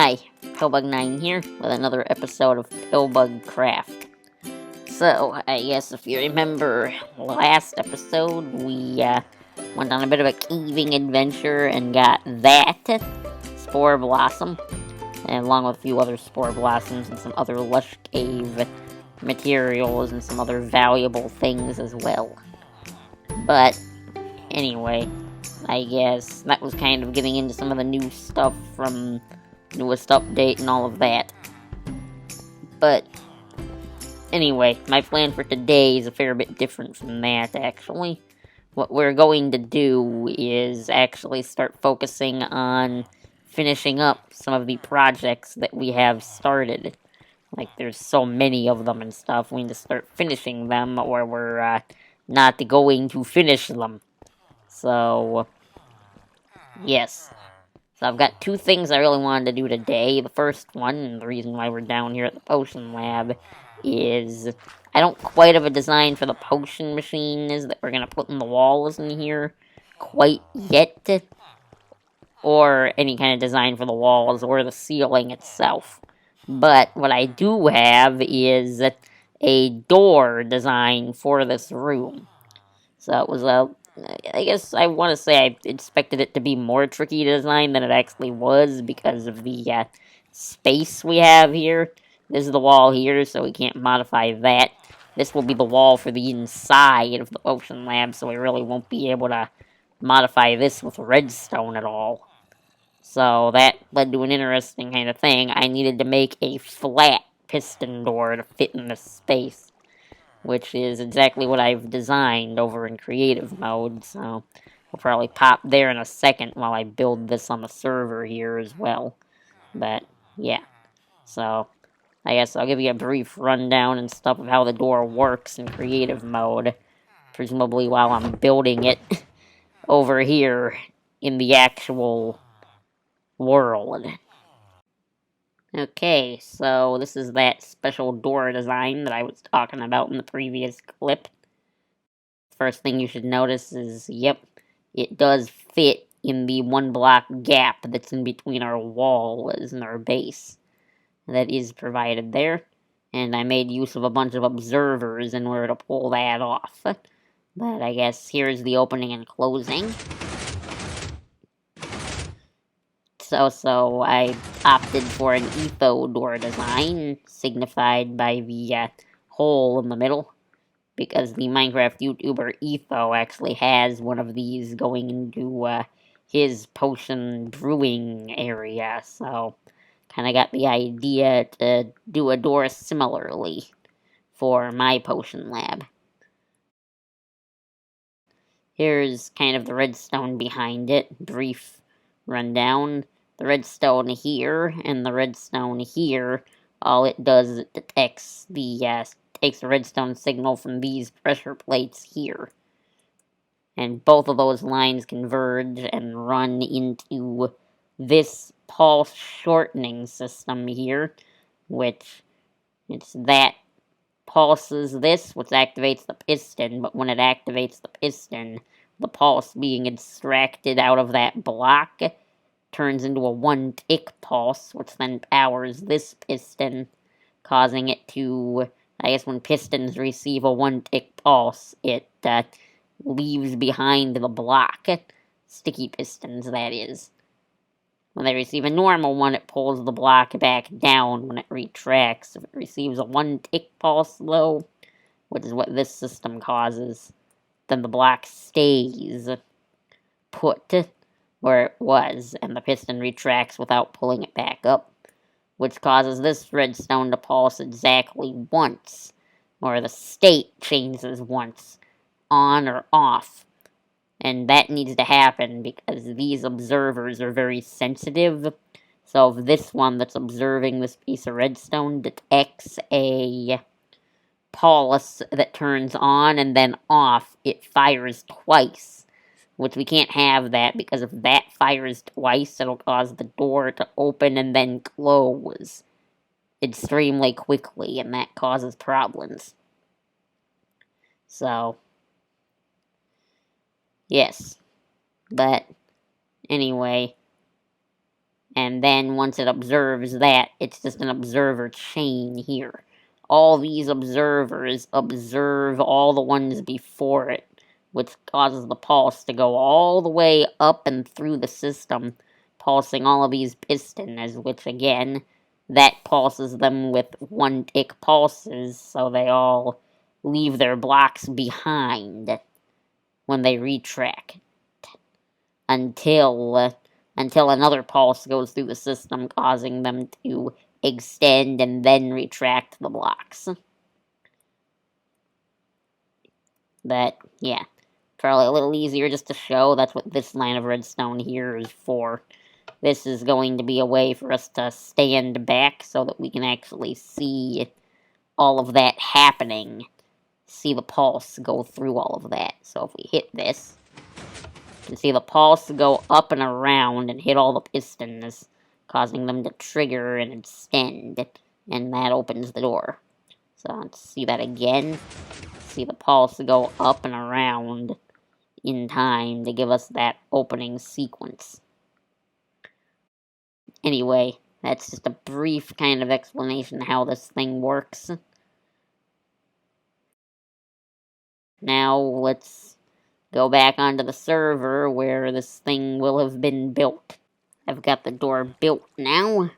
Hi, Pillbug9 here with another episode of PillbugCraft. So, I guess if you remember last episode, we went on a bit of a caving adventure and got that Spore Blossom, and along with a few other Spore Blossoms and some other lush cave materials and some other valuable things as well. But, anyway, I guess that was kind of getting into some of the new stuff from newest update and all of that. But anyway, my plan for today is a fair bit different from that, actually. What we're going to do is actually start focusing on finishing up some of the projects that we have started. Like, there's so many of them and stuff, we need to start finishing them, or we're not going to finish them. So, yes. So I've got two things I really wanted to do today. The first one, and the reason why we're down here at the potion lab, is I don't quite have a design for the potion machines that we're going to put in the walls in here quite yet. Or any kind of design for the walls or the ceiling itself. But what I do have is a door design for this room. So it was I guess I want to say I expected it to be more tricky to design than it actually was because of the space we have here. This is the wall here, so we can't modify that. This will be the wall for the inside of the potion lab, so we really won't be able to modify this with redstone at all. So that led to an interesting kind of thing. I needed to make a flat piston door to fit in this space, which is exactly what I've designed over in creative mode, so I'll probably pop there in a second while I build this on the server here as well. But, yeah. So, I guess I'll give you a brief rundown and stuff of how the door works in creative mode, presumably while I'm building it over here in the actual world. Okay, so this is that special door design that I was talking about in the previous clip. First thing you should notice is, yep, it does fit in the one block gap that's in between our walls and our base. That is provided there, and I made use of a bunch of observers in order to pull that off. But I guess here's the opening and closing. So I opted for an etho door design, signified by the hole in the middle, because the Minecraft YouTuber Etho actually has one of these going into his potion brewing area, so kind of got the idea to do a door similarly for my potion lab. Here's kind of the redstone behind it, brief rundown. The redstone here and the redstone here, all it does is it detects takes the redstone signal from these pressure plates here. And both of those lines converge and run into this pulse shortening system here, which it's that pulses this, which activates the piston, but when it activates the piston, the pulse being extracted out of that block turns into a 1-tick pulse, which then powers this piston, causing it to, I guess when pistons receive a 1-tick pulse, it leaves behind the block. Sticky pistons, that is. When they receive a normal one, it pulls the block back down when it retracts. If it receives a 1-tick pulse, though, which is what this system causes, then the block stays put where it was, and the piston retracts without pulling it back up, which causes this redstone to pulse exactly once, or the state changes once, on or off. And that needs to happen because these observers are very sensitive. So if this one that's observing this piece of redstone detects a pulse that turns on and then off, it fires twice. Which we can't have that, because if that fires twice, it'll cause the door to open and then close extremely quickly, and that causes problems. So, yes. But, anyway, And then once it observes that, it's just an observer chain here. All these observers observe all the ones before it, which causes the pulse to go all the way up and through the system, pulsing all of these pistons, which again, that pulses them with one-tick pulses, so they all leave their blocks behind when they retract. Until another pulse goes through the system, causing them to extend and then retract the blocks. But, yeah, probably a little easier just to show. That's what this line of redstone here is for. This is going to be a way for us to stand back so that we can actually see all of that happening. See the pulse go through all of that. So if we hit this, you can see the pulse go up and around and hit all the pistons, causing them to trigger and extend, and that opens the door. So let's see that again. See the pulse go up and around in time to give us that opening sequence. Anyway, that's just a brief kind of explanation of how this thing works. Now let's go back onto the server where this thing will have been built. I've got the door built now.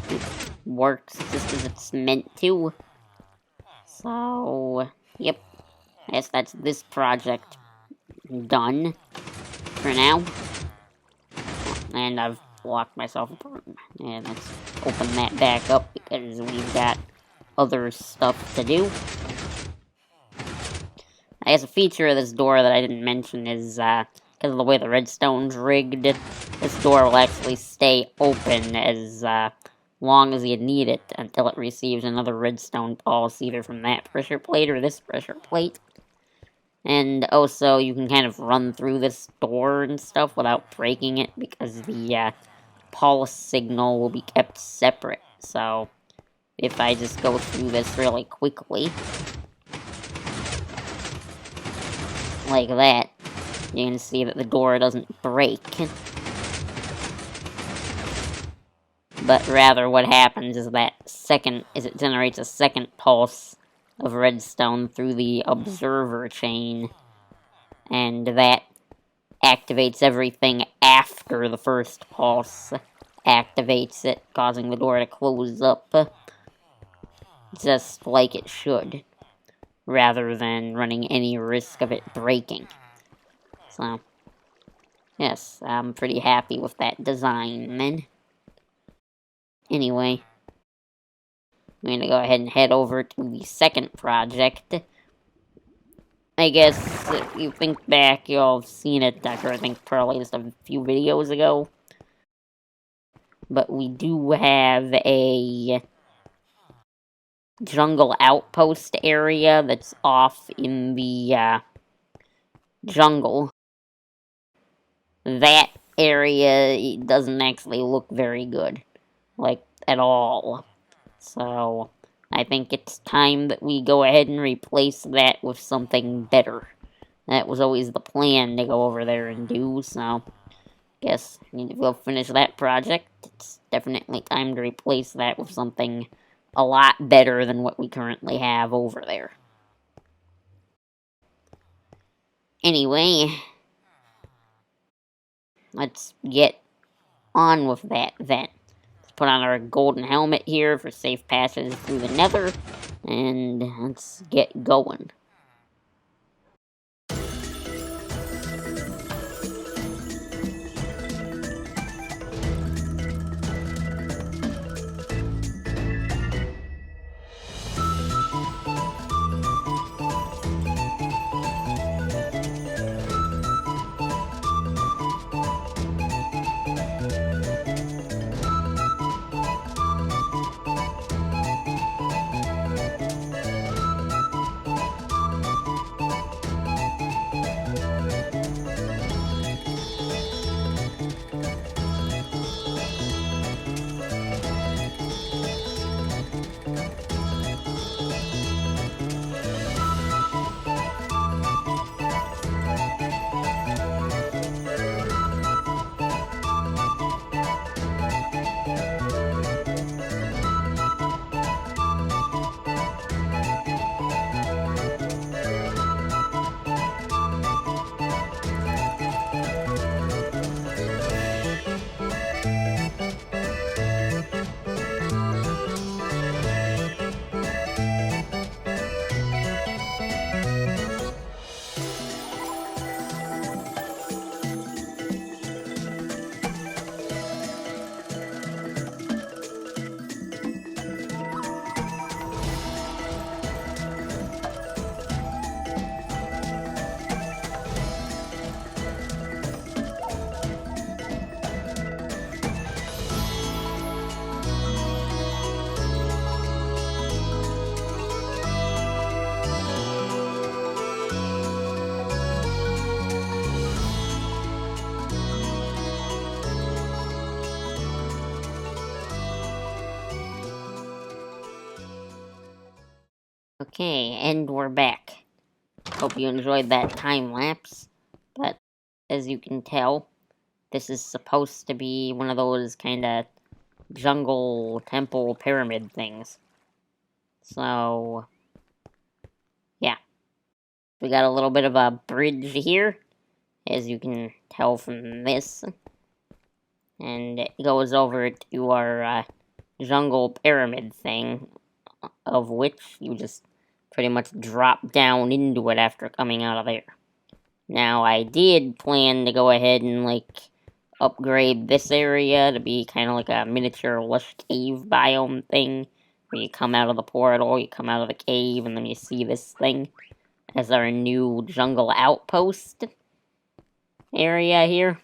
It works just as it's meant to. So, yep. I guess that's this project done for now. And I've locked myself up. And let's open that back up because we've got other stuff to do. I guess a feature of this door that I didn't mention is, because of the way the redstone's rigged, this door will actually stay open as long as you need it until it receives another redstone pulse, either from that pressure plate or this pressure plate. And also, you can kind of run through this door and stuff without breaking it, because the pulse signal will be kept separate. So, if I just go through this really quickly, like that, you can see that the door doesn't break. But rather what happens is it generates a second pulse of redstone through the observer chain, and that activates everything after the first pulse activates it, causing the door to close up, just like it should, rather than running any risk of it breaking. So, yes, I'm pretty happy with that design, then. Anyway, I'm going to go ahead and head over to the second project. I guess, if you think back, you'll have seen it, I think probably just a few videos ago. But we do have a jungle outpost area that's off in the jungle. That area doesn't actually look very good, like, at all. So, I think it's time that we go ahead and replace that with something better. That was always the plan to go over there and do, so guess I need to go finish that project. It's definitely time to replace that with something a lot better than what we currently have over there. Anyway, let's get on with that then. Let's put on our golden helmet here for safe passage through the nether, and let's get going. Okay, and we're back. Hope you enjoyed that time lapse, but as you can tell, this is supposed to be one of those kind of jungle temple pyramid things. So, yeah. We got a little bit of a bridge here, as you can tell from this. And it goes over to our jungle pyramid thing, of which you just pretty much drop down into it after coming out of there. Now, I did plan to go ahead and, upgrade this area to be kind of like a miniature lush cave biome thing, where you come out of the portal, you come out of the cave, and then you see this thing as our new jungle outpost area here,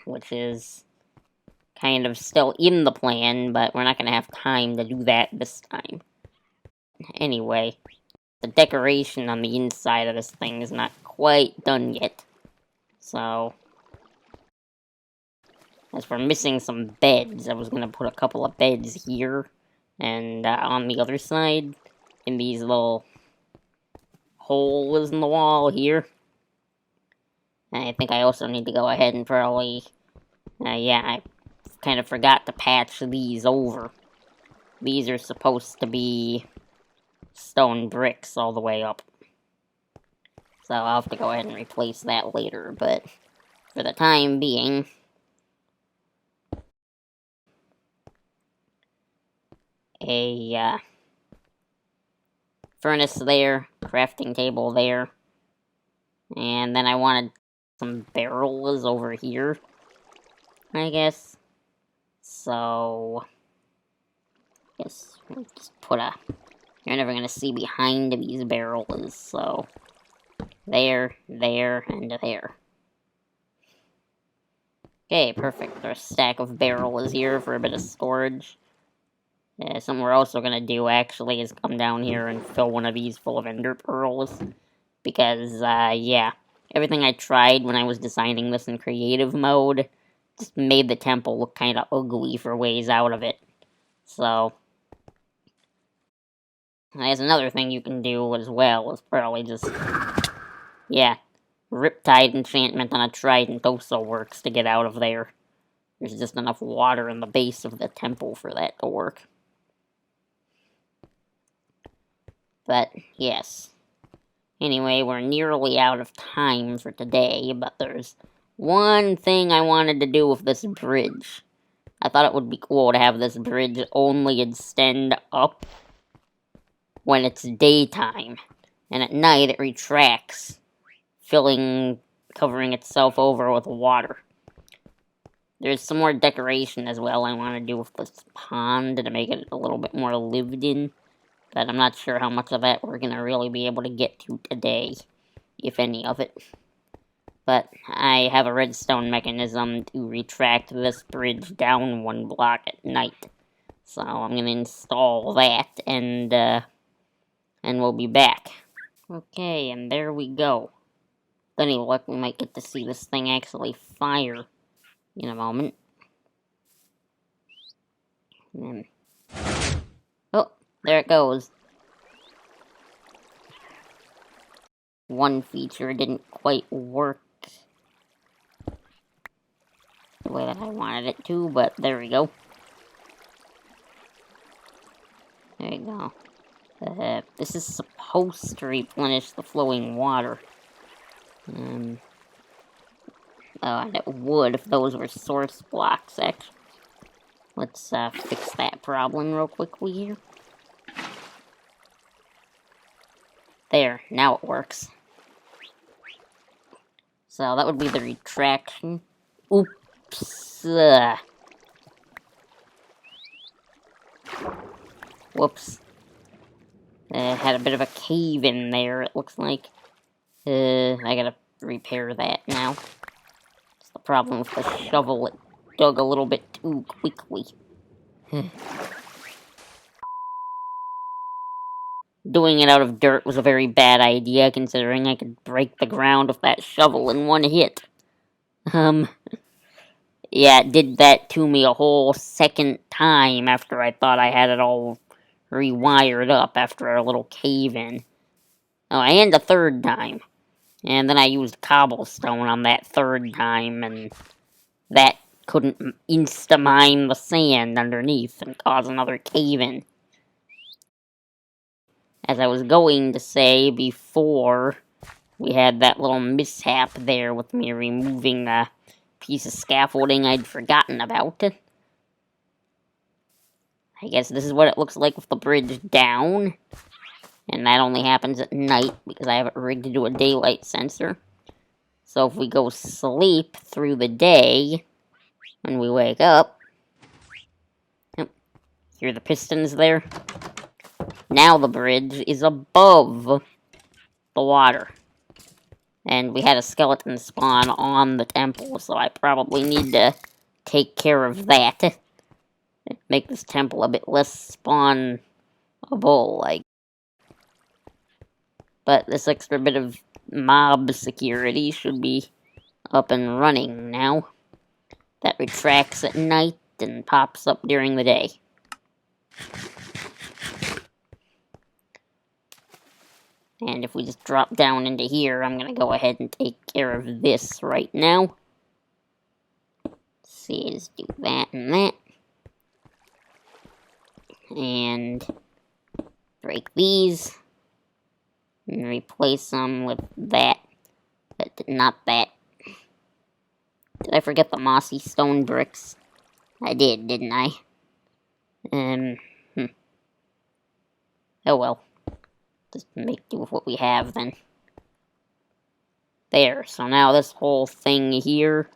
which is kind of still in the plan, but we're not going to have time to do that this time. Anyway, the decoration on the inside of this thing is not quite done yet. So, as we're missing some beds, I was going to put a couple of beds here, and on the other side, in these little holes in the wall here. I think I also need to go ahead and probably, I kind of forgot to patch these over. These are supposed to be stone bricks all the way up. So I'll have to go ahead and replace that later, but for the time being, a furnace there, crafting table there, and then I wanted some barrels over here, I guess. So, yes, we'll just put you're never gonna see behind these barrels, so there, there, and there. Okay, perfect. There's a stack of barrels here for a bit of storage. Something we're also gonna do, actually, is come down here and fill one of these full of ender pearls. Because, everything I tried when I was designing this in creative mode just made the temple look kind of ugly for ways out of it. So, there's another thing you can do as well, is probably just, Riptide enchantment on a trident also works to get out of there. There's just enough water in the base of the temple for that to work. But, yes. Anyway, we're nearly out of time for today, but there's one thing I wanted to do with this bridge. I thought it would be cool to have this bridge only extend up when it's daytime, and at night it retracts, covering itself over with water. There's some more decoration as well I want to do with this pond to make it a little bit more lived in, but I'm not sure how much of that we're going to really be able to get to today, if any of it. But I have a redstone mechanism to retract this bridge down one block at night. So I'm going to install that, and we'll be back. Okay, and there we go. With any luck, we might get to see this thing actually fire in a moment. And oh, there it goes. One feature didn't quite work the way that I wanted it to, but there we go. There you go. This is supposed to replenish the flowing water. And it would if those were source blocks, actually. Let's fix that problem real quickly here. There, now it works. So that would be the retraction. Oops. Whoops. Had a bit of a cave in there, it looks like. I gotta repair that now. It's the problem with the shovel, it dug a little bit too quickly. Doing it out of dirt was a very bad idea, considering I could break the ground with that shovel in one hit. Yeah, it did that to me a whole second time after I thought I had it all rewired up after our little cave-in. Oh, and a third time. And then I used cobblestone on that third time, and that couldn't insta-mine the sand underneath and cause another cave-in. As I was going to say before, we had that little mishap there with me removing a piece of scaffolding I'd forgotten about. I guess this is what it looks like with the bridge down. And that only happens at night because I have it rigged to do a daylight sensor. So if we go sleep through the day, when we wake up... Yep, hear the pistons there? Now the bridge is above the water. And we had a skeleton spawn on the temple, so I probably need to take care of that. Make this temple a bit less spawnable, like. But this extra bit of mob security should be up and running now. That retracts at night and pops up during the day. And if we just drop down into here, I'm going to go ahead and take care of this right now. Let's see, just do that and that. And break these. And replace them with that. But not that. Did I forget the mossy stone bricks? I did, didn't I? Oh well. Just make do with what we have then. There, so now this whole thing here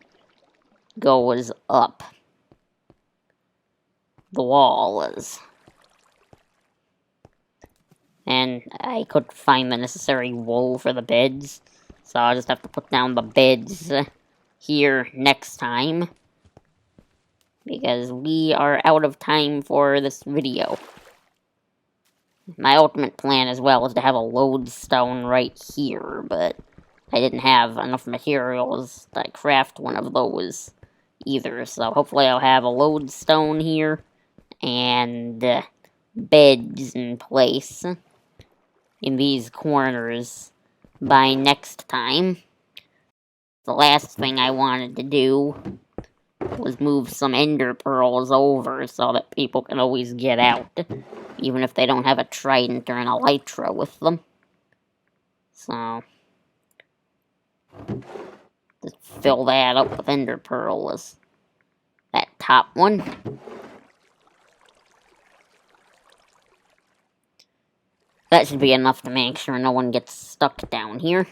goes up. The wall is. And I couldn't find the necessary wool for the beds, so I'll just have to put down the beds here next time. Because we are out of time for this video. My ultimate plan as well is to have a lodestone right here, but I didn't have enough materials to craft one of those either, so hopefully I'll have a lodestone here and beds in place in these corners by next time. The last thing I wanted to do was move some ender pearls over so that people can always get out, even if they don't have a trident or an elytra with them. So, just fill that up with ender pearls. That top one. That should be enough to make sure no one gets stuck down here.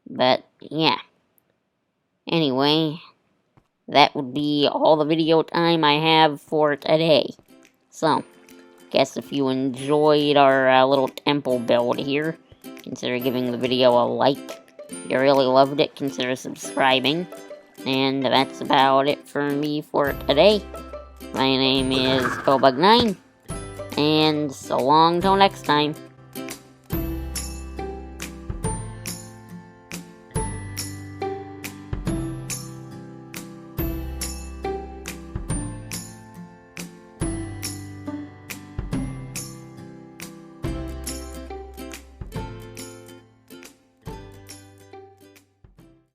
But, yeah. Anyway, that would be all the video time I have for today. So, guess if you enjoyed our little temple build here, consider giving the video a like. If you really loved it, consider subscribing. And that's about it for me for today. My name is PillbugCraft, and so long till next time.